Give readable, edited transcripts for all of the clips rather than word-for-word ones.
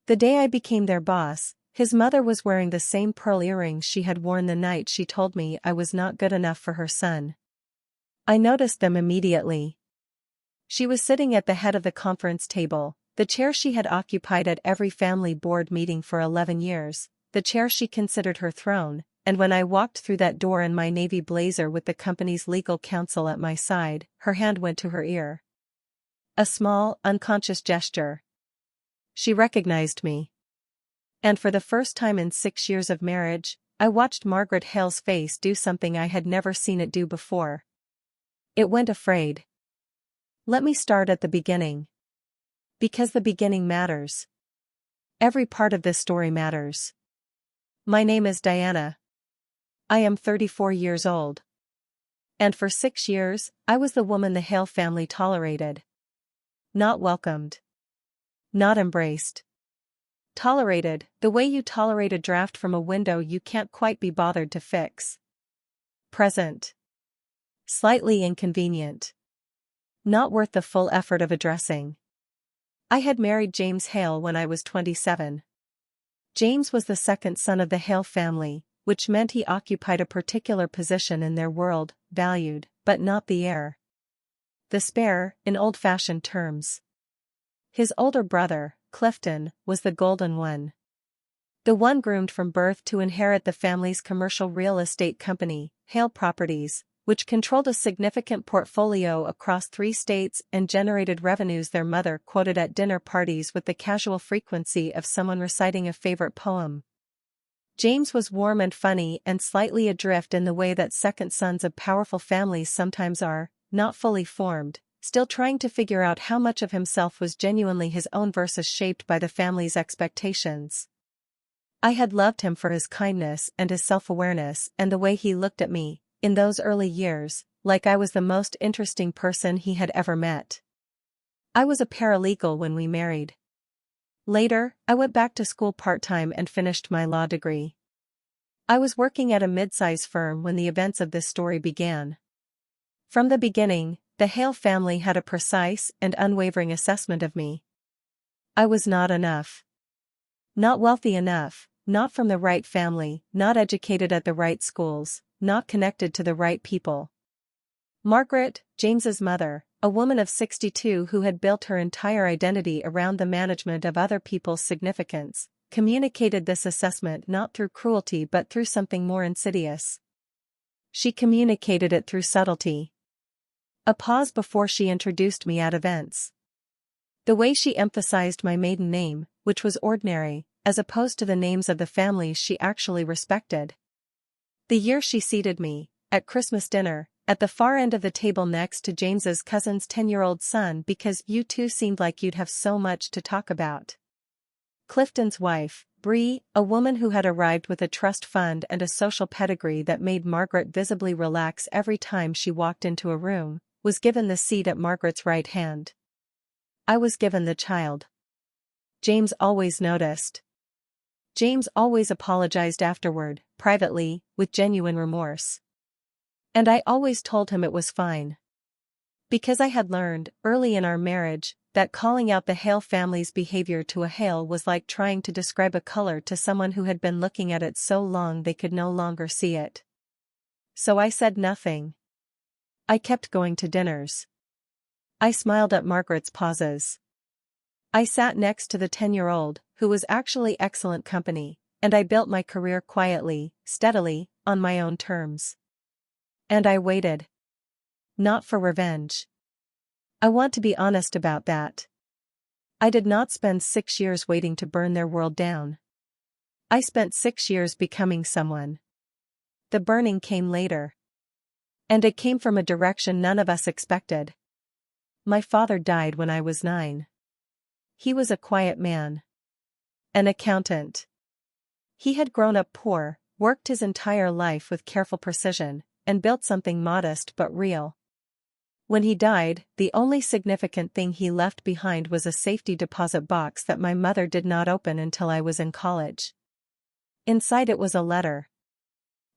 The day I became their boss, his mother was wearing the same pearl earrings she had worn the night she told me I was not good enough for her son. I noticed them immediately. She was sitting at the head of the conference table, the chair she had occupied at every family board meeting for 11 years, the chair she considered her throne, and when I walked through that door in my navy blazer with the company's legal counsel at my side, her hand went to her ear. A small, unconscious gesture. She recognized me. And for the first time in 6 years of marriage, I watched Margaret Hale's face do something I had never seen it do before. It went afraid. Let me start at the beginning. Because the beginning matters. Every part of this story matters. My name is Diana. I am 34 years old. And for 6 years, I was the woman the Hale family tolerated. Not welcomed. Not embraced. Tolerated, the way you tolerate a draft from a window you can't quite be bothered to fix. Present. Slightly inconvenient. Not worth the full effort of addressing. I had married James Hale when I was 27. James was the second son of the Hale family, which meant he occupied a particular position in their world, valued, but not the heir. The spare, in old-fashioned terms. His older brother, Clifton, was the golden one. The one groomed from birth to inherit the family's commercial real estate company, Hale Properties, which controlled a significant portfolio across 3 states and generated revenues their mother quoted at dinner parties with the casual frequency of someone reciting a favorite poem. James was warm and funny and slightly adrift in the way that second sons of powerful families sometimes are, not fully formed, still trying to figure out how much of himself was genuinely his own versus shaped by the family's expectations. I had loved him for his kindness and his self-awareness and the way he looked at me, in those early years, like I was the most interesting person he had ever met. I was a paralegal when we married. Later, I went back to school part-time and finished my law degree. I was working at a mid-size firm when the events of this story began. From the beginning, the Hale family had a precise and unwavering assessment of me. I was not enough. Not wealthy enough, not from the right family, not educated at the right schools, not connected to the right people. Margaret, James's mother, a woman of 62 who had built her entire identity around the management of other people's significance, communicated this assessment not through cruelty but through something more insidious. She communicated it through subtlety. A pause before she introduced me at events. The way she emphasized my maiden name, which was ordinary, as opposed to the names of the families she actually respected. The year she seated me, at Christmas dinner, at the far end of the table next to James's cousin's 10-year-old son because you two seemed like you'd have so much to talk about. Clifton's wife, Bree, a woman who had arrived with a trust fund and a social pedigree that made Margaret visibly relax every time she walked into a room, was given the seat at Margaret's right hand. I was given the child. James always noticed. James always apologized afterward, privately, with genuine remorse. And I always told him it was fine. Because I had learned, early in our marriage, that calling out the Hale family's behavior to a Hale was like trying to describe a color to someone who had been looking at it so long they could no longer see it. So I said nothing. I kept going to dinners. I smiled at Margaret's pauses. I sat next to the 10-year-old, who was actually excellent company, and I built my career quietly, steadily, on my own terms. And I waited. Not for revenge. I want to be honest about that. I did not spend 6 years waiting to burn their world down. I spent 6 years becoming someone. The burning came later. And it came from a direction none of us expected. My father died when I was 9. He was a quiet man. An accountant. He had grown up poor, worked his entire life with careful precision, and built something modest but real. When he died, the only significant thing he left behind was a safety deposit box that my mother did not open until I was in college. Inside it was a letter.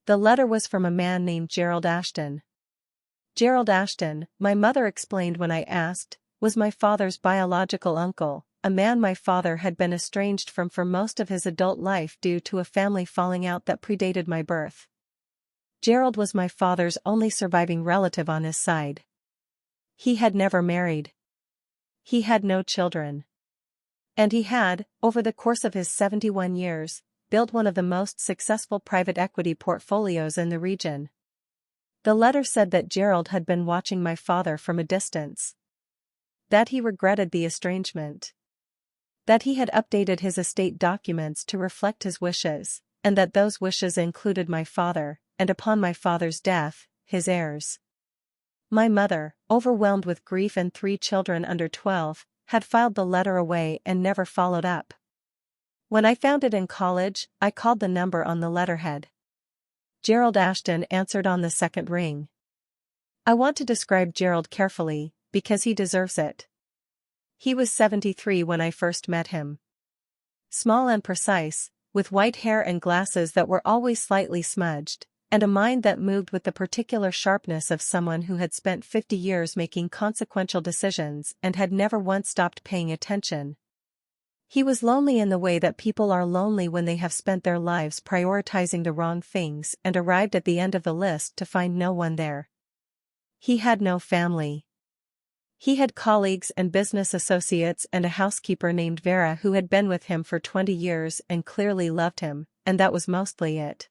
The letter was from a man named Gerald Ashton. Gerald Ashton, my mother explained when I asked, was my father's biological uncle, a man my father had been estranged from for most of his adult life due to a family falling out that predated my birth. Gerald was my father's only surviving relative on his side. He had never married. He had no children. And he had, over the course of his 71 years, built one of the most successful private equity portfolios in the region. The letter said that Gerald had been watching my father from a distance. That he regretted the estrangement. That he had updated his estate documents to reflect his wishes, and that those wishes included my father, and upon my father's death, his heirs. My mother, overwhelmed with grief and 3 children under 12, had filed the letter away and never followed up. When I found it in college, I called the number on the letterhead. Gerald Ashton answered on the second ring. I want to describe Gerald carefully, because he deserves it. He was 73 when I first met him. Small and precise, with white hair and glasses that were always slightly smudged, and a mind that moved with the particular sharpness of someone who had spent 50 years making consequential decisions and had never once stopped paying attention. He was lonely in the way that people are lonely when they have spent their lives prioritizing the wrong things and arrived at the end of the list to find no one there. He had no family. He had colleagues and business associates and a housekeeper named Vera who had been with him for 20 years and clearly loved him, and that was mostly it.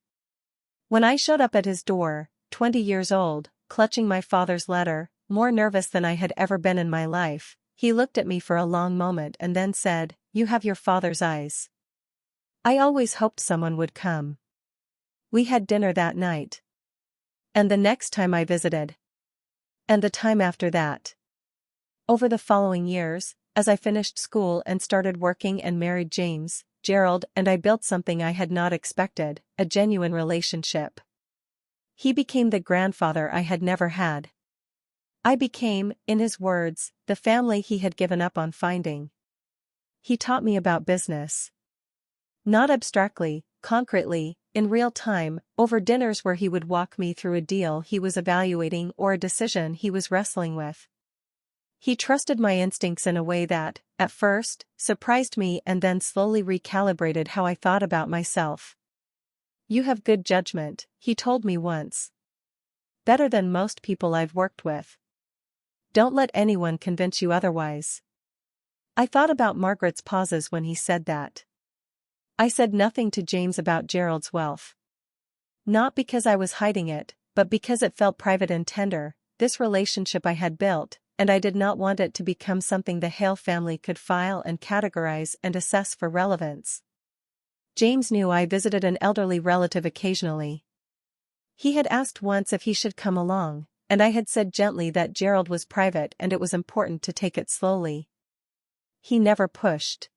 When I showed up at his door, 20 years old, clutching my father's letter, more nervous than I had ever been in my life, he looked at me for a long moment and then said, "You have your father's eyes." I always hoped someone would come. We had dinner that night. And the next time I visited. And the time after that. Over the following years, as I finished school and started working and married James, Gerald and I built something I had not expected, a genuine relationship. He became the grandfather I had never had. I became, in his words, the family he had given up on finding. He taught me about business. Not abstractly, concretely, in real time, over dinners where he would walk me through a deal he was evaluating or a decision he was wrestling with. He trusted my instincts in a way that, at first, surprised me and then slowly recalibrated how I thought about myself. "You have good judgment," he told me once. "Better than most people I've worked with. Don't let anyone convince you otherwise." I thought about Margaret's pauses when he said that. I said nothing to James about Gerald's wealth. Not because I was hiding it, but because it felt private and tender, this relationship I had built, and I did not want it to become something the Hale family could file and categorize and assess for relevance. James knew I visited an elderly relative occasionally. He had asked once if he should come along, and I had said gently that Gerald was private and it was important to take it slowly. He never pushed.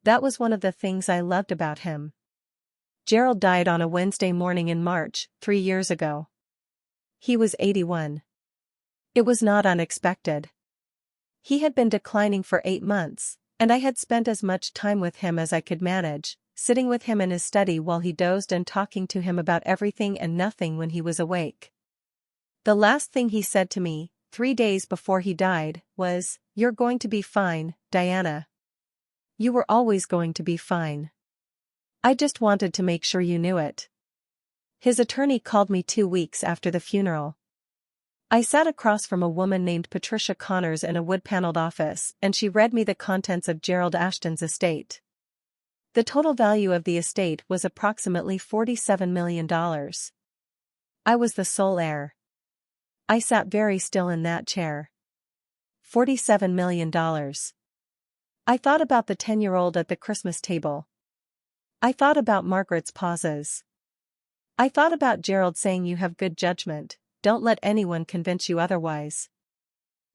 That was one of the things I loved about him. Gerald died on a Wednesday morning in March, 3 years ago. He was 81. It was not unexpected. He had been declining for 8 months, and I had spent as much time with him as I could manage, sitting with him in his study while he dozed and talking to him about everything and nothing when he was awake. The last thing he said to me, 3 days before he died, was, "You're going to be fine, Diana. You were always going to be fine. I just wanted to make sure you knew it." His attorney called me 2 weeks after the funeral. I sat across from a woman named Patricia Connors in a wood-paneled office, and she read me the contents of Gerald Ashton's estate. The total value of the estate was approximately $47 million. I was the sole heir. I sat very still in that chair. $47 million. I thought about the 10-year-old at the Christmas table. I thought about Margaret's pauses. I thought about Gerald saying, "You have good judgment, don't let anyone convince you otherwise."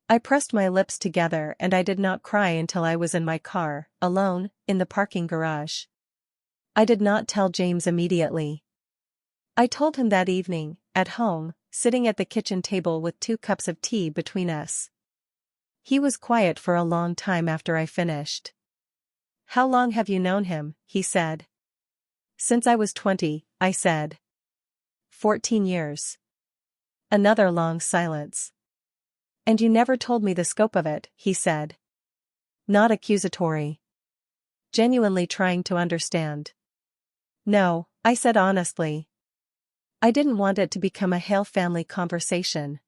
I pressed my lips together and I did not cry until I was in my car, alone, in the parking garage. I did not tell James immediately. I told him that evening, at home, sitting at the kitchen table with 2 cups of tea between us. He was quiet for a long time after I finished. "How long have you known him?" he said. "Since I was 20, I said. 14 years. Another long silence. "And you never told me the scope of it," he said. Not accusatory. Genuinely trying to understand. No, I said honestly. I didn't want it to become a Hale family conversation.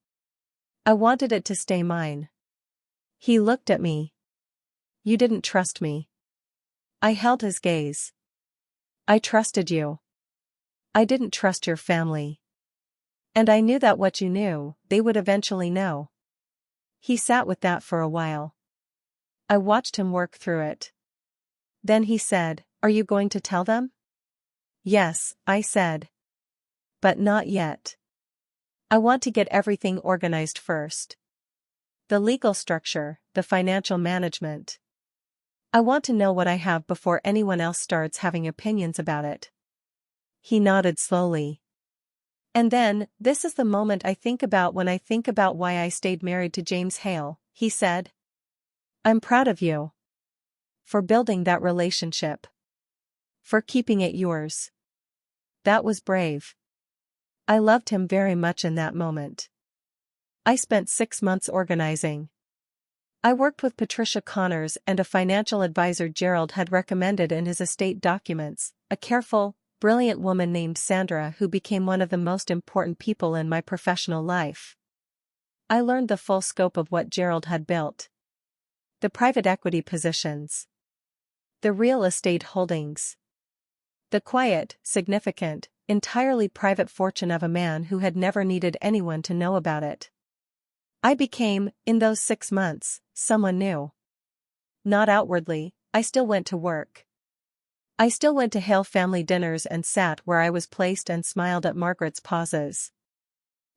I wanted it to stay mine. He looked at me. You didn't trust me. I held his gaze. I trusted you. I didn't trust your family. And I knew that what you knew, they would eventually know. He sat with that for a while. I watched him work through it. Then he said, "Are you going to tell them?" "Yes," I said. "But not yet. I want to get everything organized first. The legal structure, the financial management. I want to know what I have before anyone else starts having opinions about it." He nodded slowly. "And then, this is the moment I think about when I think about why I stayed married to James Hale," he said. "I'm proud of you. For building that relationship. For keeping it yours. That was brave." I loved him very much in that moment. I spent 6 months organizing. I worked with Patricia Connors and a financial advisor Gerald had recommended in his estate documents, a careful, brilliant woman named Sandra who became one of the most important people in my professional life. I learned the full scope of what Gerald had built. The private equity positions. The real estate holdings. The quiet, significant, entirely private fortune of a man who had never needed anyone to know about it. I became, in those 6 months, someone new. Not outwardly, I still went to work. I still went to Hale family dinners and sat where I was placed and smiled at Margaret's pauses.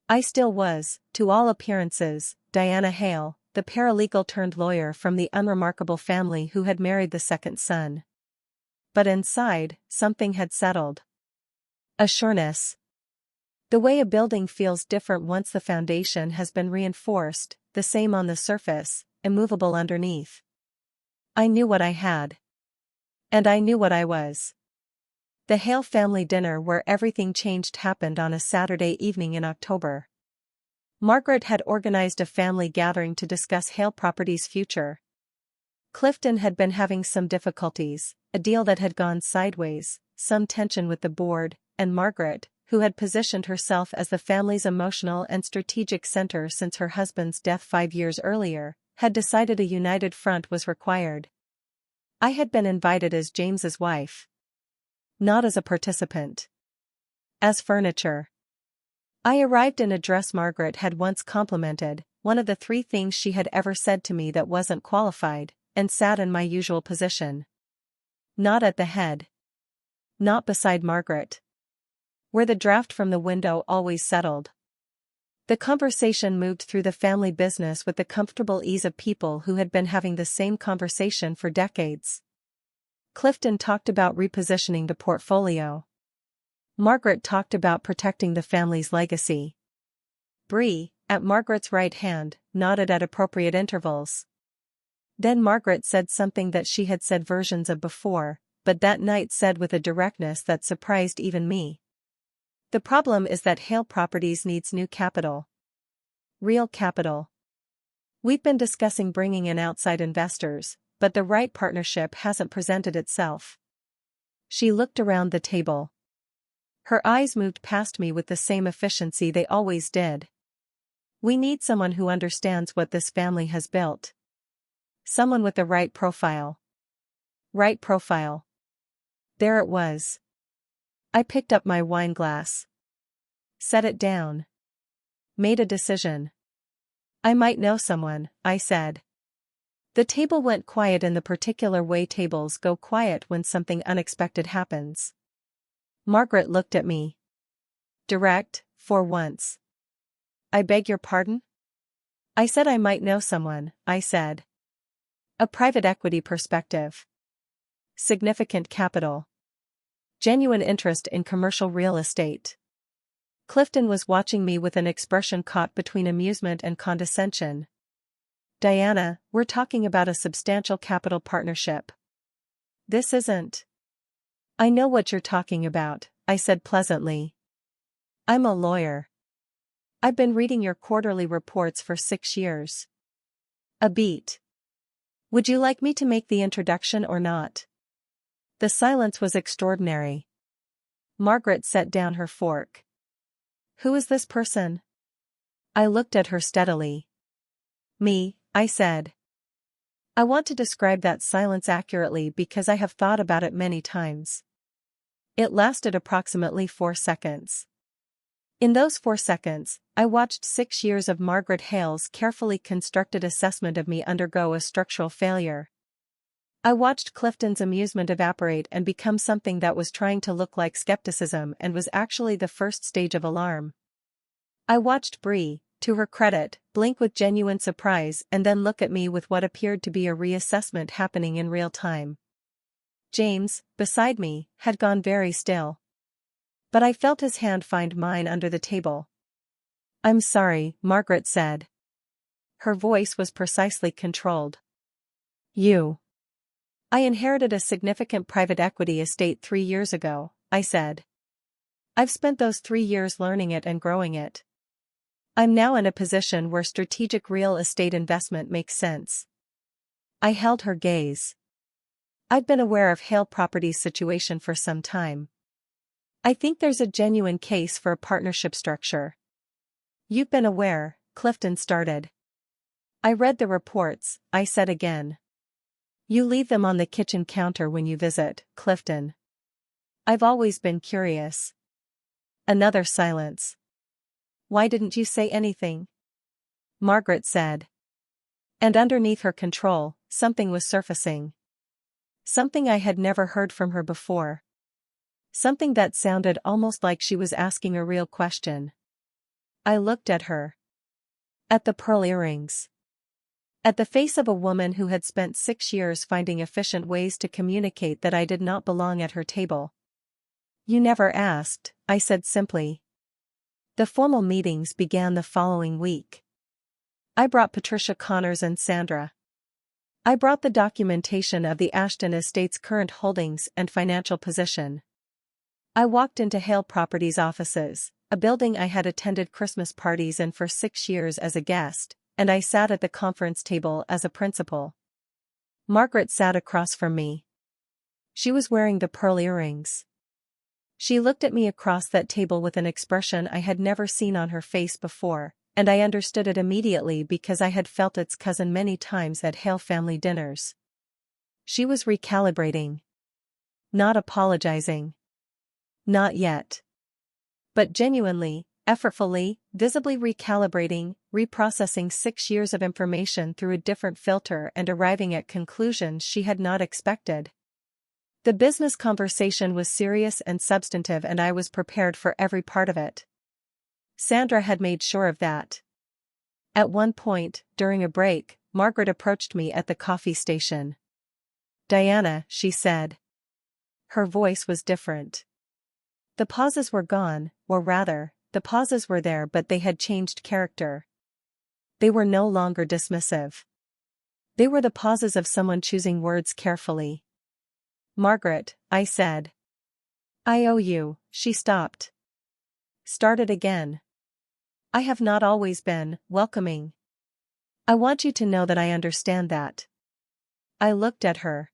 I still was, to all appearances, Diana Hale, the paralegal-turned-lawyer from the unremarkable family who had married the second son. But inside, something had settled. A sureness. The way a building feels different once the foundation has been reinforced, the same on the surface, immovable underneath. I knew what I had. And I knew what I was. The Hale family dinner where everything changed happened on a Saturday evening in October. Margaret had organized a family gathering to discuss Hale Properties' future. Clifton had been having some difficulties, a deal that had gone sideways, some tension with the board, and Margaret, who had positioned herself as the family's emotional and strategic center since her husband's death 5 years earlier, had decided a united front was required. I had been invited as James's wife. Not as a participant. As furniture. I arrived in a dress Margaret had once complimented, one of the 3 things she had ever said to me that wasn't qualified, and sat in my usual position. Not at the head. Not beside Margaret. Where the draft from the window always settled. The conversation moved through the family business with the comfortable ease of people who had been having the same conversation for decades. Clifton talked about repositioning the portfolio. Margaret talked about protecting the family's legacy. Bree, at Margaret's right hand, nodded at appropriate intervals. Then Margaret said something that she had said versions of before, but that night said with a directness that surprised even me. "The problem is that Hale Properties needs new capital. Real capital. We've been discussing bringing in outside investors, but the right partnership hasn't presented itself." She looked around the table. Her eyes moved past me with the same efficiency they always did. "We need someone who understands what this family has built. Someone with the right profile." Right profile. There it was. I picked up my wine glass. Set it down. Made a decision. "I might know someone," I said. The table went quiet in the particular way tables go quiet when something unexpected happens. Margaret looked at me. Direct, for once. "I beg your pardon?" "I said I might know someone," I said. "A private equity perspective. Significant capital. Genuine interest in commercial real estate." Clifton was watching me with an expression caught between amusement and condescension. "Diana, we're talking about a substantial capital partnership. This isn't." "I know what you're talking about," I said pleasantly. "I'm a lawyer. I've been reading your quarterly reports for 6 years. A beat." Would you like me to make the introduction or not? The silence was extraordinary. Margaret set down her fork. Who is this person? I looked at her steadily. Me, I said. I want to describe that silence accurately because I have thought about it many times. It lasted approximately 4 seconds. In those 4 seconds, I watched 6 years of Margaret Hale's carefully constructed assessment of me undergo a structural failure. I watched Clifton's amusement evaporate and become something that was trying to look like skepticism and was actually the first stage of alarm. I watched Bree, to her credit, blink with genuine surprise and then look at me with what appeared to be a reassessment happening in real time. James, beside me, had gone very still. But I felt his hand find mine under the table. I'm sorry, Margaret said. Her voice was precisely controlled. I inherited a significant private equity estate 3 years ago, I said. I've spent those 3 years learning it and growing it. I'm now in a position where strategic real estate investment makes sense. I held her gaze. I'd been aware of Hale Properties' situation for some time. I think there's a genuine case for a partnership structure. You've been aware, Clifton started. I read the reports, I said again. You leave them on the kitchen counter when you visit, Clifton. I've always been curious. Another silence. Why didn't you say anything? Margaret said. And underneath her control, something was surfacing. Something I had never heard from her before. Something that sounded almost like she was asking a real question. I looked at her. At the pearl earrings. At the face of a woman who had spent 6 years finding efficient ways to communicate that I did not belong at her table. You never asked, I said simply. The formal meetings began the following week. I brought Patricia Connors and Sandra. I brought the documentation of the Ashton estate's current holdings and financial position. I walked into Hale Properties' offices, a building I had attended Christmas parties in for 6 years as a guest, and I sat at the conference table as a principal. Margaret sat across from me. She was wearing the pearl earrings. She looked at me across that table with an expression I had never seen on her face before, and I understood it immediately because I had felt its cousin many times at Hale family dinners. She was recalibrating. Not apologizing. Not yet. But genuinely, effortfully, visibly recalibrating, reprocessing 6 years of information through a different filter and arriving at conclusions she had not expected. The business conversation was serious and substantive and I was prepared for every part of it. Sandra had made sure of that. At one point, during a break, Margaret approached me at the coffee station. Diana, she said. Her voice was different. The pauses were gone, or rather, the pauses were there but they had changed character. They were no longer dismissive. They were the pauses of someone choosing words carefully. Margaret, I said. I owe you, she stopped. Started again. I have not always been welcoming. I want you to know that I understand that. I looked at her.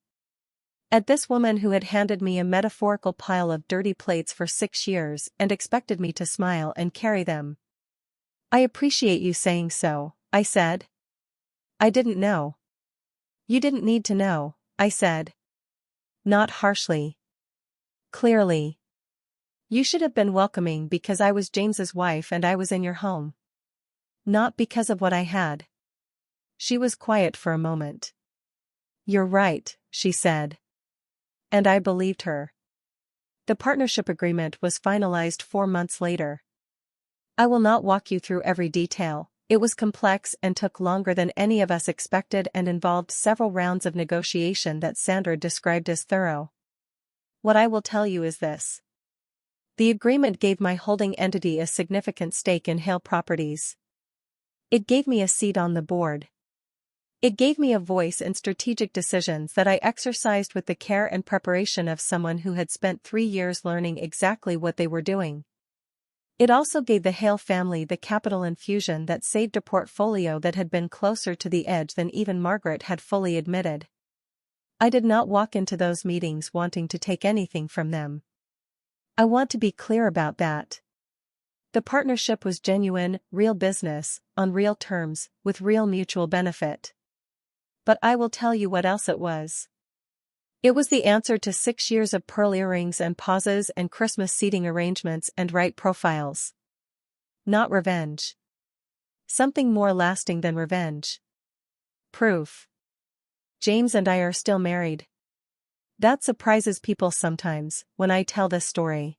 At this woman who had handed me a metaphorical pile of dirty plates for 6 years and expected me to smile and carry them. I appreciate you saying so, I said. I didn't know. You didn't need to know, I said. Not harshly. Clearly. You should have been welcoming because I was James's wife and I was in your home. Not because of what I had. She was quiet for a moment. You're right, she said. And I believed her. The partnership agreement was finalized 4 months later. I will not walk you through every detail. It was complex and took longer than any of us expected and involved several rounds of negotiation that Sandra described as thorough. What I will tell you is this. The agreement gave my holding entity a significant stake in Hale Properties. It gave me a seat on the board. It gave me a voice in strategic decisions that I exercised with the care and preparation of someone who had spent 3 years learning exactly what they were doing. It also gave the Hale family the capital infusion that saved a portfolio that had been closer to the edge than even Margaret had fully admitted. I did not walk into those meetings wanting to take anything from them. I want to be clear about that. The partnership was genuine, real business, on real terms, with real mutual benefit. But I will tell you what else it was. It was the answer to 6 years of pearl earrings and pauses and Christmas seating arrangements and right profiles. Not revenge. Something more lasting than revenge. Proof. James and I are still married. That surprises people sometimes, when I tell this story.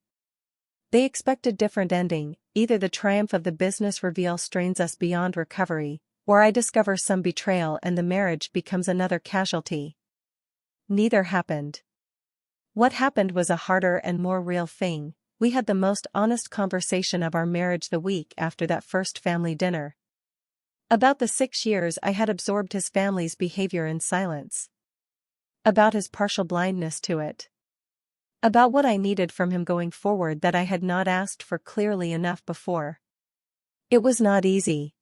They expect a different ending, either the triumph of the business reveal strains us beyond recovery, or I discover some betrayal and the marriage becomes another casualty. Neither happened. What happened was a harder and more real thing. We had the most honest conversation of our marriage the week after that first family dinner. About the 6 years I had absorbed his family's behavior in silence. About his partial blindness to it. About what I needed from him going forward that I had not asked for clearly enough before. It was not easy.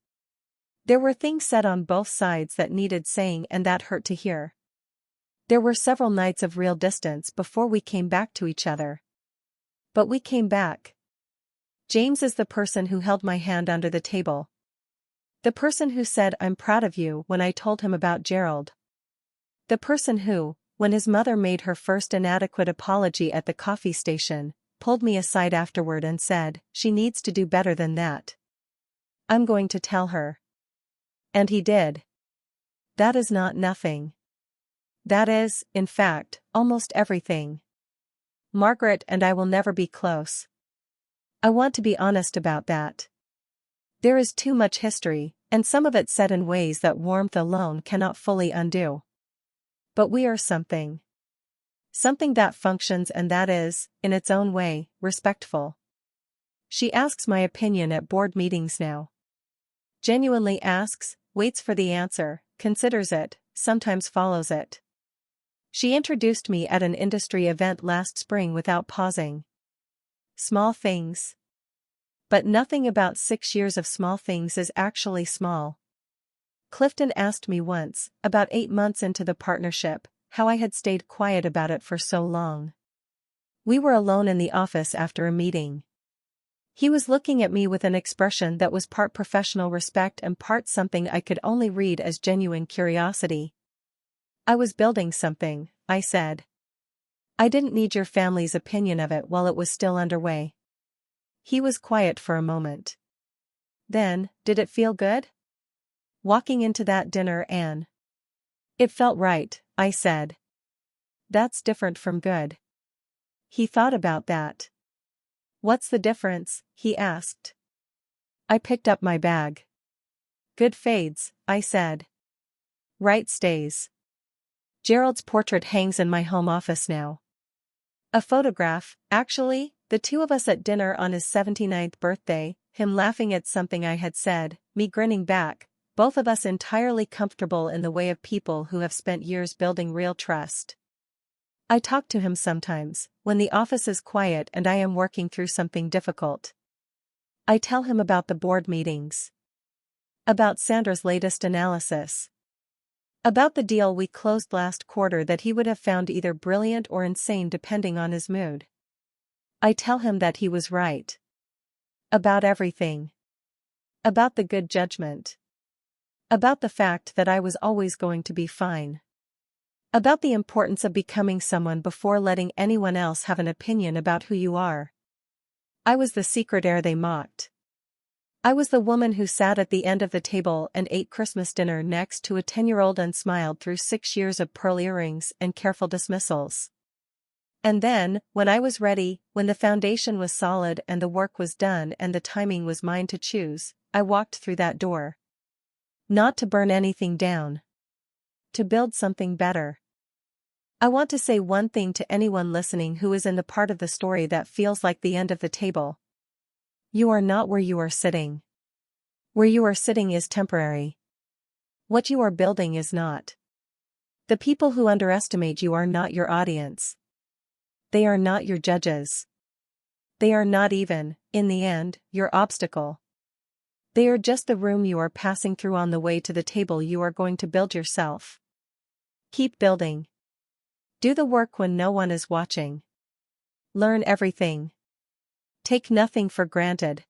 There were things said on both sides that needed saying and that hurt to hear. There were several nights of real distance before we came back to each other. But we came back. James is the person who held my hand under the table. The person who said I'm proud of you when I told him about Gerald. The person who, when his mother made her first inadequate apology at the coffee station, pulled me aside afterward and said, she needs to do better than that. I'm going to tell her. And he did. That is not nothing. That is, in fact, almost everything. Margaret and I will never be close. I want to be honest about that. There is too much history, and some of it said in ways that warmth alone cannot fully undo. But we are something. Something that functions and that is, in its own way, respectful. She asks my opinion at board meetings now. Genuinely asks, waits for the answer, considers it, sometimes follows it. She introduced me at an industry event last spring without pausing. Small things. But nothing about 6 years of small things is actually small. Clifton asked me once, about 8 months into the partnership, how I had stayed quiet about it for so long. We were alone in the office after a meeting. He was looking at me with an expression that was part professional respect and part something I could only read as genuine curiosity. I was building something, I said. I didn't need your family's opinion of it while it was still underway. He was quiet for a moment. Then, did it feel good? Walking into that dinner, Anne. It felt right, I said. That's different from good. He thought about that. What's the difference? He asked. I picked up my bag. Good fades, I said. Right stays. Gerald's portrait hangs in my home office now. A photograph, actually, the two of us at dinner on his 79th birthday, him laughing at something I had said, me grinning back, both of us entirely comfortable in the way of people who have spent years building real trust. I talk to him sometimes, when the office is quiet and I am working through something difficult. I tell him about the board meetings. About Sandra's latest analysis. About the deal we closed last quarter that he would have found either brilliant or insane depending on his mood. I tell him that he was right. About everything. About the good judgment. About the fact that I was always going to be fine. About the importance of becoming someone before letting anyone else have an opinion about who you are. I was the secret heir they mocked. I was the woman who sat at the end of the table and ate Christmas dinner next to a 10-year-old and smiled through 6 years of pearl earrings and careful dismissals. And then, when I was ready, when the foundation was solid and the work was done and the timing was mine to choose, I walked through that door. Not to burn anything down. To build something better. I want to say one thing to anyone listening who is in the part of the story that feels like the end of the table. You are not where you are sitting. Where you are sitting is temporary. What you are building is not. The people who underestimate you are not your audience. They are not your judges. They are not even, in the end, your obstacle. They are just the room you are passing through on the way to the table you are going to build yourself. Keep building. Do the work when no one is watching. Learn everything. Take nothing for granted.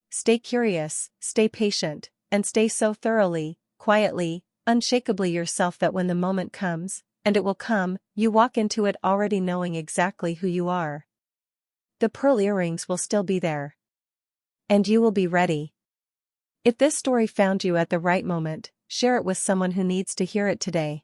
Stay curious, stay patient, and stay so thoroughly, quietly, unshakably yourself that when the moment comes, and it will come, you walk into it already knowing exactly who you are. The pearl earrings will still be there. And you will be ready. If this story found you at the right moment, share it with someone who needs to hear it today.